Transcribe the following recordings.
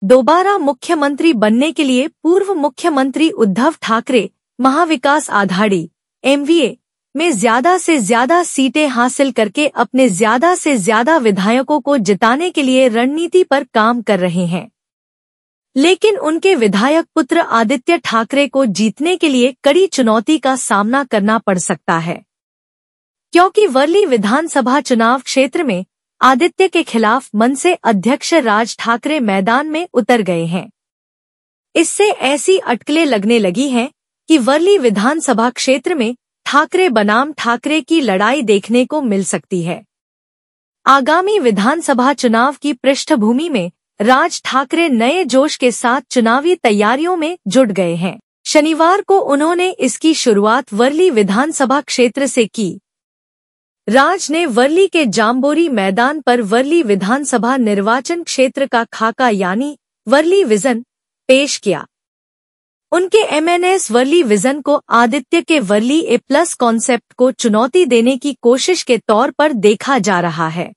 दोबारा मुख्यमंत्री बनने के लिए पूर्व मुख्यमंत्री उद्धव ठाकरे महाविकास आघाड़ी (MVA) में ज्यादा से ज्यादा सीटें हासिल करके अपने ज्यादा से ज्यादा विधायकों को जिताने के लिए रणनीति पर काम कर रहे हैं। लेकिन उनके विधायक पुत्र आदित्य ठाकरे को जीतने के लिए कड़ी चुनौती का सामना करना पड़ सकता है, क्योंकि वर्ली विधानसभा चुनाव क्षेत्र में आदित्य के खिलाफ मनसे अध्यक्ष राज ठाकरे मैदान में उतर गए हैं। इससे ऐसी अटकलें लगने लगी हैं कि वर्ली विधानसभा क्षेत्र में ठाकरे बनाम ठाकरे की लड़ाई देखने को मिल सकती है। आगामी विधानसभा चुनाव की पृष्ठभूमि में राज ठाकरे नए जोश के साथ चुनावी तैयारियों में जुट गए हैं। शनिवार को उन्होंने इसकी शुरुआत वर्ली विधानसभा क्षेत्र से की। राज ने वर्ली के जाम्बोरी मैदान पर वर्ली विधानसभा निर्वाचन क्षेत्र का खाका यानी वर्ली विजन पेश किया। उनके MNS वर्ली विजन को आदित्य के वर्ली A+ कॉन्सेप्ट को चुनौती देने की कोशिश के तौर पर देखा जा रहा है।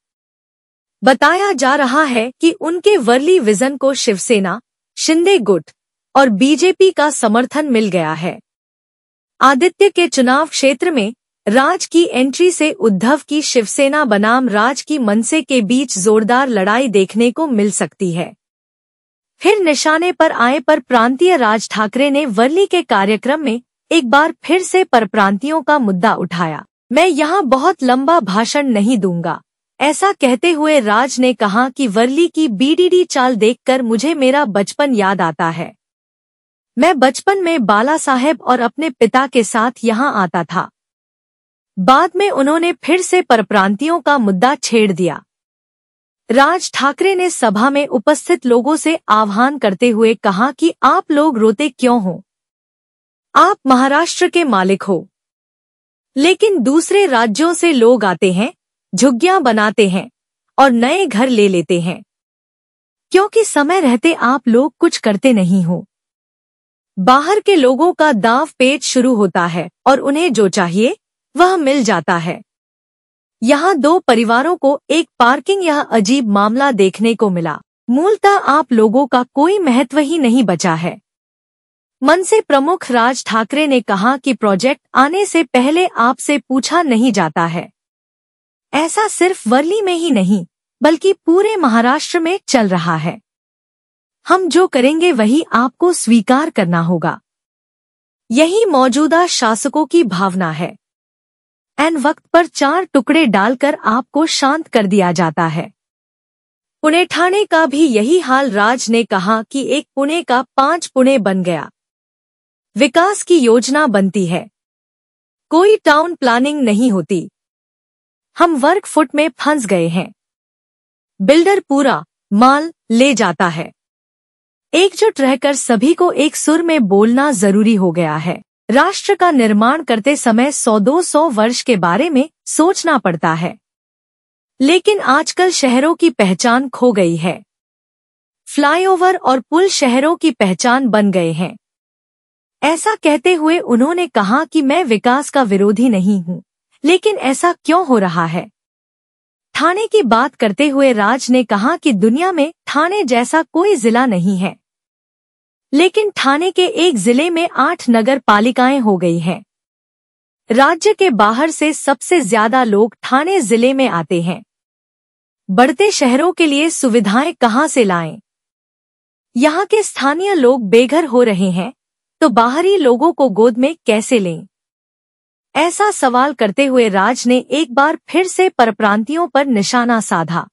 बताया जा रहा है कि उनके वर्ली विजन को शिवसेना, शिंदे गुट और बीजेपी का समर्थन मिल गया है। आदित्य के चुनाव क्षेत्र में राज की एंट्री से उद्धव की शिवसेना बनाम राज की मनसे के बीच जोरदार लड़ाई देखने को मिल सकती है। फिर निशाने पर आए पर प्रांतीय राज ठाकरे ने वर्ली के कार्यक्रम में एक बार फिर से परप्रांतियों का मुद्दा उठाया। मैं यहाँ बहुत लंबा भाषण नहीं दूंगा, ऐसा कहते हुए राज ने कहा कि वर्ली की BDD चाल देखकर मुझे मेरा बचपन याद आता है। मैं बचपन में बाला साहेब और अपने पिता के साथ यहाँ आता था। बाद में उन्होंने फिर से परप्रांतियों का मुद्दा छेड़ दिया। राज ठाकरे ने सभा में उपस्थित लोगों से आह्वान करते हुए कहा कि आप लोग रोते क्यों हो? आप महाराष्ट्र के मालिक हो, लेकिन दूसरे राज्यों से लोग आते हैं, झुग्गियां बनाते हैं और नए घर ले लेते हैं, क्योंकि समय रहते आप लोग कुछ करते नहीं हो। बाहर के लोगों का दाव पेच शुरू होता है और उन्हें जो चाहिए वह मिल जाता है। यहाँ 2 परिवारों को एक पार्किंग, यह अजीब मामला देखने को मिला। मूलतः आप लोगों का कोई महत्व ही नहीं बचा है। मनसे प्रमुख राज ठाकरे ने कहा कि प्रोजेक्ट आने से पहले आपसे पूछा नहीं जाता है। ऐसा सिर्फ वर्ली में ही नहीं बल्कि पूरे महाराष्ट्र में चल रहा है। हम जो करेंगे वही आपको स्वीकार करना होगा। यही मौजूदा शासकों की भावना है। एन वक्त पर 4 टुकड़े डालकर आपको शांत कर दिया जाता है। पुणे ठाणे का भी यही हाल। राज ने कहा कि एक पुणे का 5 पुणे बन गया। विकास की योजना बनती है, कोई टाउन प्लानिंग नहीं होती। हम वर्क फुट में फंस गए हैं। बिल्डर पूरा माल ले जाता है। एकजुट रहकर सभी को एक सुर में बोलना जरूरी हो गया है। राष्ट्र का निर्माण करते समय 100-200 वर्ष के बारे में सोचना पड़ता है, लेकिन आजकल शहरों की पहचान खो गई है। फ्लाईओवर और पुल शहरों की पहचान बन गए हैं। ऐसा कहते हुए उन्होंने कहा कि मैं विकास का विरोधी नहीं हूँ, लेकिन ऐसा क्यों हो रहा है? ठाणे की बात करते हुए राज ने कहा कि दुनिया में ठाणे जैसा कोई जिला नहीं है, लेकिन ठाणे के एक जिले में 8 नगर पालिकाएं हो गई हैं। राज्य के बाहर से सबसे ज्यादा लोग ठाणे जिले में आते हैं। बढ़ते शहरों के लिए सुविधाएं कहां से लाएं? यहाँ के स्थानीय लोग बेघर हो रहे हैं, तो बाहरी लोगों को गोद में कैसे लें? ऐसा सवाल करते हुए राज ने एक बार फिर से परप्रांतियों पर निशाना साधा।